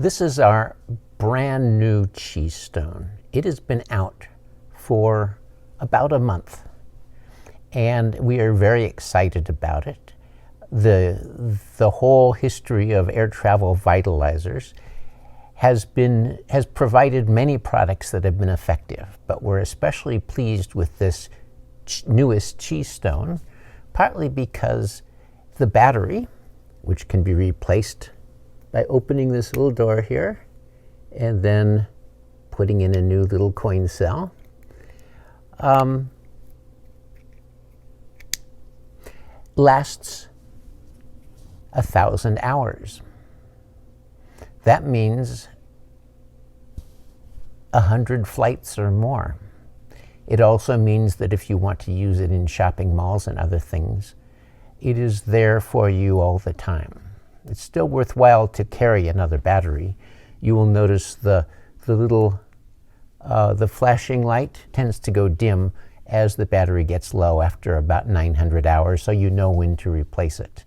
This is our brand new cheese stone. It has been out for about a month, and we are very excited about it. The whole history of air travel vitalizers has provided many products that have been effective, but we're especially pleased with this newest cheese stone, partly because the battery, which can be replaced by opening this little door here and then putting in a new little coin cell, lasts 1,000 hours. That means 100 flights or more. It also means that if you want to use it in shopping malls and other things, it is there for you all the time. It's still worthwhile to carry another battery. You will notice the flashing light tends to go dim as the battery gets low after about 900 hours, so you know when to replace it.